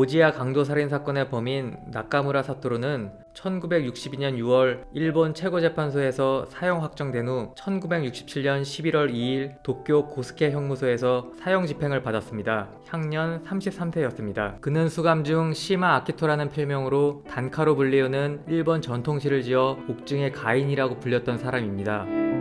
오지야 강도 살인 사건의 범인 나카무라 사토루는 1962년 6월 일본 최고재판소에서 사형 확정된 후 1967년 11월 2일 도쿄 고스케 형무소에서 사형 집행을 받았습니다. 향년 33세였습니다. 그는 수감 중 시마 아키토라는 필명으로 단카로 불리우는 일본 전통시를 지어 옥중의 가인이라고 불렸던 사람입니다.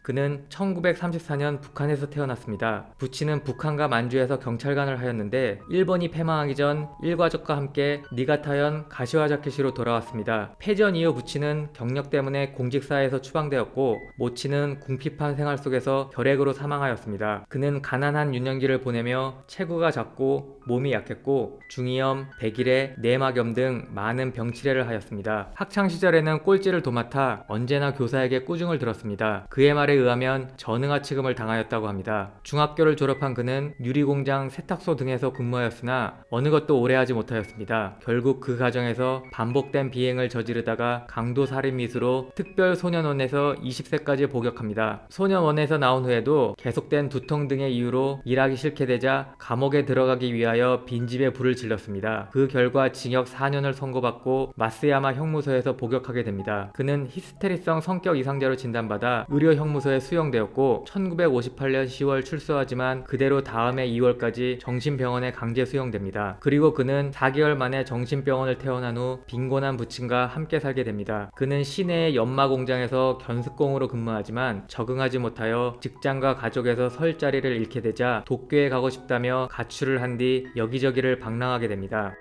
그는 1934년 북한에서 태어났습니다. 부친은 북한과 만주에서 경찰관을 하였는데 일본이 패망하기 전 일가족과 함께 니가타현 가시와자키시로 돌아왔습니다. 패전 이후 부친은 경력 때문에 공직사회에서 추방되었고 모친은 궁핍한 생활 속에서 결핵으로 사망하였습니다. 그는 가난한 유년기를 보내며 체구가 작고 몸이 약했고 중이염, 백일해, 내막염 등 많은 병치레를 하였습니다. 학창시절에는 꼴찌를 도맡아 언제나 교사에게 꾸중을 들었습니다. 그의 말에 의하면 전응아 취급을 당하였다고 합니다. 중학교를 졸업한 그는 유리공장, 세탁소 등에서 근무하였으나 어느 것도 오래 하지 못하였습니다. 결국 그 과정에서 반복된 비행을 저지르다가 강도살인 미수로 특별소년원에서 20세까지 복역합니다. 소년원에서 나온 후에도 계속된 두통 등의 이유로 일하기 싫게 되자 감옥에 들어가기 위하여 빈집에 불을 질렀습니다. 그 결과 징역 4년을 선고받고 마스야마 형무소에서 복역하게 됩니다. 그는 히스테리성 성격 이상자로 진단받아 의료 형무소에 수용되었고 1958년 10월 출소하지만 그대로 다음해 2월까지 정신병원에 강제 수용됩니다. 그리고 그는 4개월 만에 정신병원을 퇴원한 후 빈곤한 부친과 함께 살게 됩니다. 그는 시내의 연마 공장에서 견습공으로 근무하지만 적응하지 못하여 직장과 가족에서 설 자리를 잃게 되자 도쿄에 가고 싶다며 가출을 한 뒤 여기저기를 방랑하게 됩니다.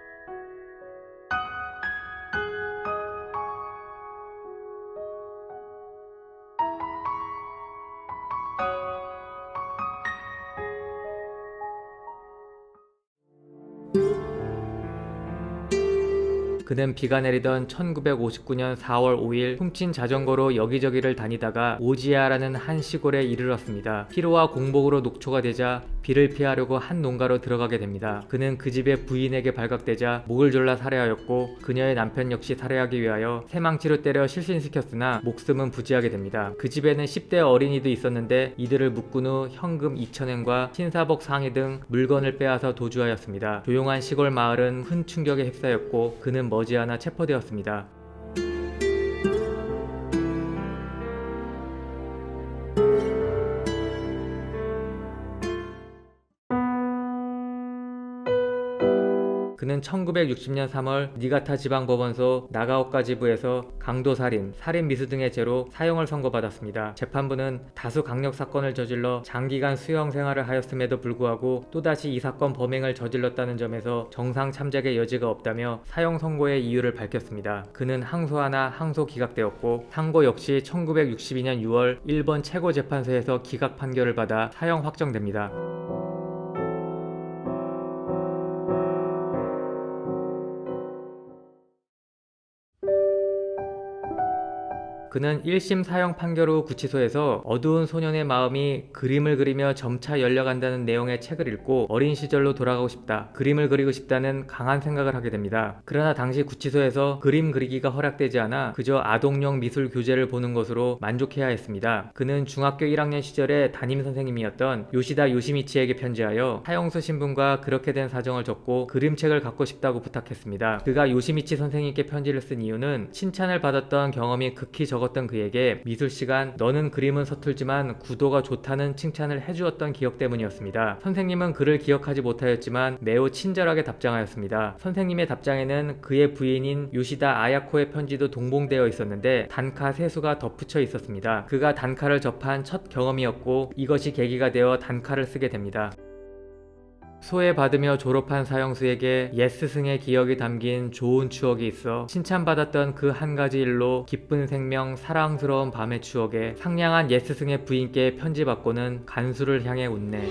그는 비가 내리던 1959년 4월 5일 훔친 자전거로 여기저기를 다니다가 오지야라는 한 시골에 이르렀습니다. 피로와 공복으로 녹초가 되자 비를 피하려고 한 농가로 들어가게 됩니다. 그는 그 집의 부인에게 발각되자 목을 졸라 살해하였고 그녀의 남편 역시 살해하기 위하여 새망치로 때려 실신시켰으나 목숨은 부지하게 됩니다. 그 집에는 10대 어린이도 있었는데 이들을 묶은 후 현금 2,000엔과 신사복 상의 등 물건을 빼앗아 도주하였습니다. 조용한 시골 마을은 큰 충격에 휩싸였고 그는 머지않아 체포되었습니다. 그는 1960년 3월 니가타 지방법원소 나가오카 지부에서 강도살인, 살인미수 등의 죄로 사형을 선고받았습니다. 재판부는 다수 강력 사건을 저질러 장기간 수용 생활을 하였음에도 불구하고 또다시 이 사건 범행을 저질렀다는 점에서 정상 참작의 여지가 없다며 사형 선고의 이유를 밝혔습니다. 그는 항소하나 항소 기각되었고 상고 역시 1962년 6월 일본 최고재판소에서 기각 판결을 받아 사형 확정됩니다. 그는 1심 사형 판결 후 구치소에서 어두운 소년의 마음이 그림을 그리며 점차 열려간다는 내용의 책을 읽고 어린 시절로 돌아가고 싶다, 그림을 그리고 싶다는 강한 생각을 하게 됩니다. 그러나 당시 구치소에서 그림 그리기가 허락되지 않아 그저 아동용 미술 교재를 보는 것으로 만족해야 했습니다. 그는 중학교 1학년 시절에 담임 선생님이었던 요시다 요시미치에게 편지하여 사형수 신분과 그렇게 된 사정을 적고 그림책을 갖고 싶다고 부탁했습니다. 그가 요시미치 선생님께 편지를 쓴 이유는 칭찬을 받았던 경험이 극히 적었던 그에게 미술 시간 너는 그림은 서툴지만 구도가 좋다는 칭찬을 해주었던 기억 때문이었습니다. 선생님은 그를 기억하지 못하였지만 매우 친절하게 답장하였습니다. 선생님의 답장에는 그의 부인인 요시다 아야코의 편지도 동봉되어 있었는데 단카 세수가 덧붙여 있었습니다. 그가 단카를 접한 첫 경험이었고 이것이 계기가 되어 단카를 쓰게 됩니다. 소외받으며 졸업한 사형수에게 옛 스승의 기억이 담긴 좋은 추억이 있어 칭찬받았던 그 한 가지 일로 기쁜 생명, 사랑스러운 밤의 추억에 상냥한 옛 스승의 부인께 편지받고는 간수를 향해 웃네.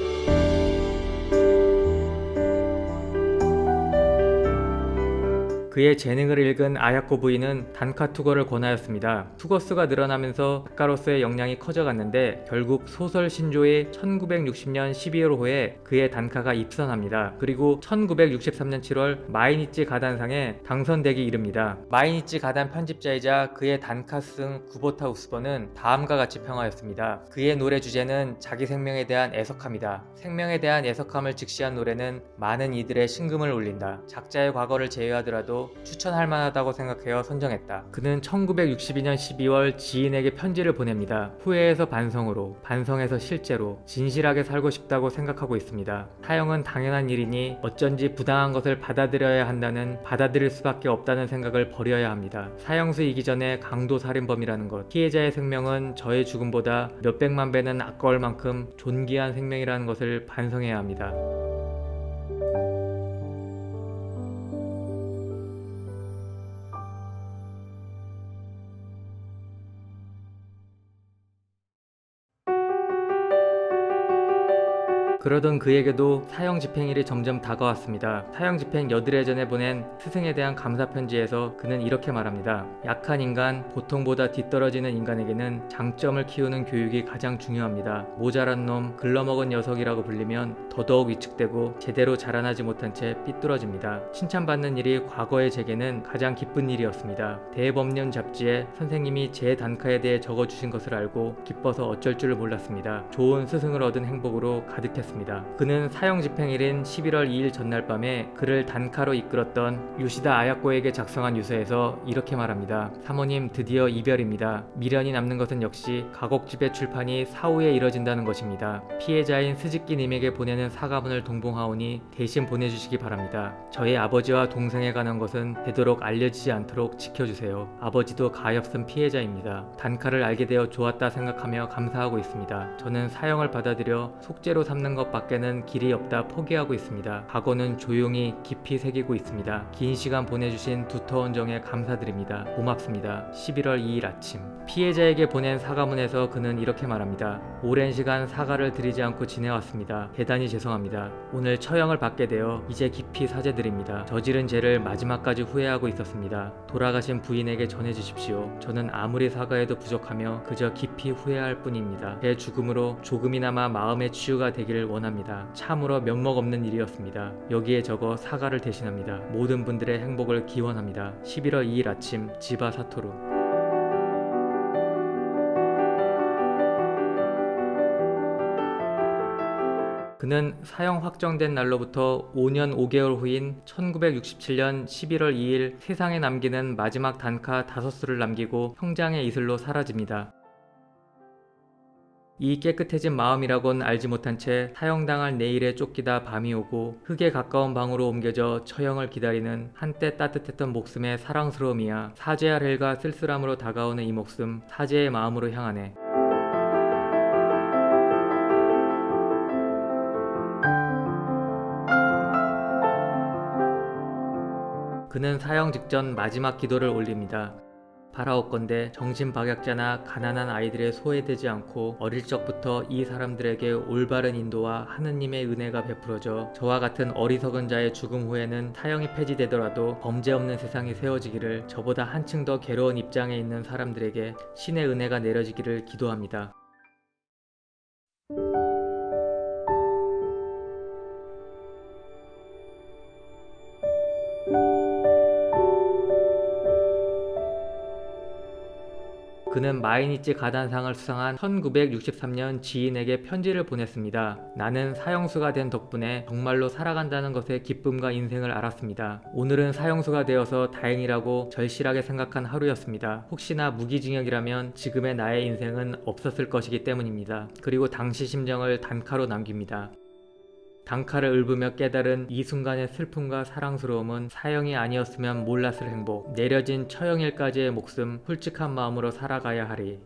그의 재능을 읽은 아야코 부인은 단카 투거를 권하였습니다. 투거 수가 늘어나면서 작가로서의 역량이 커져갔는데 결국 소설 신조의 1960년 12월호에 그의 단카가 입선합니다. 그리고 1963년 7월 마이니치 가단상에 당선되기 이릅니다. 마이니치 가단 편집자이자 그의 단카 스승 구보타 우스버는 다음과 같이 평하였습니다. 그의 노래 주제는 자기 생명에 대한 애석함이다. 생명에 대한 애석함을 직시한 노래는 많은 이들의 심금을 울린다. 작자의 과거를 제외하더라도 추천할 만하다고 생각하여 선정했다. 그는 1962년 12월 지인에게 편지를 보냅니다. 후회에서 반성으로, 반성에서 실제로 진실하게 살고 싶다고 생각하고 있습니다. 사형은 당연한 일이니 어쩐지 부당한 것을 받아들여야 한다는, 받아들일 수밖에 없다는 생각을 버려야 합니다. 사형수이기 전에 강도 살인범이라는 것, 피해자의 생명은 저의 죽음보다 몇백만 배는 아까울 만큼 존귀한 생명이라는 것을 반성해야 합니다. 그러던 그에게도 사형 집행일이 점점 다가왔습니다. 사형 집행 여드레 전에 보낸 스승에 대한 감사 편지에서 그는 이렇게 말합니다. 약한 인간, 보통보다 뒤떨어지는 인간에게는 장점을 키우는 교육이 가장 중요합니다. 모자란 놈, 글러먹은 녀석이라고 불리면 더더욱 위축되고 제대로 자라나지 못한 채 삐뚤어집니다. 칭찬받는 일이 과거의 제게는 가장 기쁜 일이었습니다. 대법령 잡지에 선생님이 제 단카에 대해 적어주신 것을 알고 기뻐서 어쩔 줄 몰랐습니다. 좋은 스승을 얻은 행복으로 가득했습니다. 그는 사형 집행일인 11월 2일 전날 밤에 그를 단카로 이끌었던 요시다 아야코에게 작성한 유서에서 이렇게 말합니다. 사모님, 드디어 이별입니다. 미련이 남는 것은 역시 가곡집의 출판이 사후에 이뤄진다는 것입니다. 피해자인 스즈키님에게 보내는 사과문을 동봉하오니 대신 보내주시기 바랍니다. 저의 아버지와 동생에 관한 것은 되도록 알려지지 않도록 지켜주세요. 아버지도 가엾은 피해자입니다. 단카를 알게 되어 좋았다 생각하며 감사하고 있습니다. 저는 사형을 받아들여 속죄로 삼는 것 밖에는 길이 없다 포기하고 있습니다. 과거는 조용히 깊이 새기고 있습니다. 긴 시간 보내주신 두터운 정에 감사드립니다. 고맙습니다. 11월 2일 아침. 피해자에게 보낸 사과문에서 그는 이렇게 말합니다. 오랜 시간 사과를 드리지 않고 지내왔습니다. 대단히 죄송합니다. 오늘 처형을 받게 되어 이제 깊이 사죄드립니다. 저지른 죄를 마지막까지 후회하고 있었습니다. 돌아가신 부인에게 전해주십시오. 저는 아무리 사과해도 부족하며 그저 깊이 후회할 뿐입니다. 제 죽음으로 조금이나마 마음의 치유가 되기를 원합니다. 참으로 면목없는 일이었습니다. 여기에 적어 사과를 대신합니다. 모든 분들의 행복을 기원합니다. 11월 2일 아침, 지바 사토루. 그는 사형 확정된 날로부터 5년 5개월 후인 1967년 11월 2일 세상에 남기는 마지막 단카 5수를 남기고 형장의 이슬로 사라집니다. 이 깨끗해진 마음이라곤 알지 못한 채 사형당할 내일에 쫓기다 밤이 오고 흙에 가까운 방으로 옮겨져 처형을 기다리는 한때 따뜻했던 목숨의 사랑스러움이야. 사죄할 일과 쓸쓸함으로 다가오는 이 목숨, 사죄의 마음으로 향하네. 그는 사형 직전 마지막 기도를 올립니다. 바라옵건대 정신박약자나 가난한 아이들에 소외되지 않고 어릴 적부터 이 사람들에게 올바른 인도와 하느님의 은혜가 베풀어져 저와 같은 어리석은 자의 죽음 후에는 사형이 폐지되더라도 범죄 없는 세상이 세워지기를, 저보다 한층 더 괴로운 입장에 있는 사람들에게 신의 은혜가 내려지기를 기도합니다. 그는 마이니치 가단상을 수상한 1963년 지인에게 편지를 보냈습니다. 나는 사형수가 된 덕분에 정말로 살아간다는 것의 기쁨과 인생을 알았습니다. 오늘은 사형수가 되어서 다행이라고 절실하게 생각한 하루였습니다. 혹시나 무기징역이라면 지금의 나의 인생은 없었을 것이기 때문입니다. 그리고 당시 심정을 단카로 남깁니다. 단카를 읊으며 깨달은 이 순간의 슬픔과 사랑스러움은 사형이 아니었으면 몰랐을 행복, 내려진 처형일까지의 목숨, 솔직한 마음으로 살아가야 하리.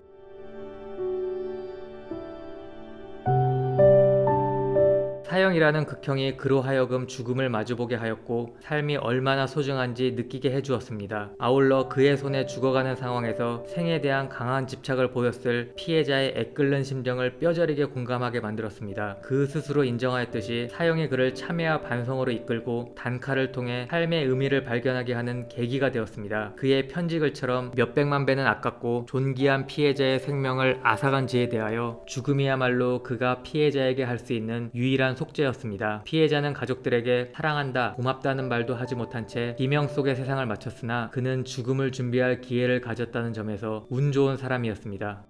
사형이라는 극형이 그로 하여금 죽음을 마주보게 하였고 삶이 얼마나 소중한지 느끼게 해주었습니다. 아울러 그의 손에 죽어가는 상황에서 생에 대한 강한 집착을 보였을 피해자의 애끓는 심정을 뼈저리게 공감하게 만들었습니다. 그 스스로 인정하였듯이 사형이 그를 참회와 반성으로 이끌고 단칼을 통해 삶의 의미를 발견하게 하는 계기가 되었습니다. 그의 편지글처럼 몇백만 배는 아깝고 존귀한 피해자의 생명을 앗아간 죄에 대하여 죽음이야말로 그가 피해자에게 할 수 있는 유일한 속죄였습니다. 피해자는 가족들에게 사랑한다, 고맙다는 말도 하지 못한 채 비명 속의 세상을 마쳤으나 그는 죽음을 준비할 기회를 가졌다는 점에서 운 좋은 사람이었습니다.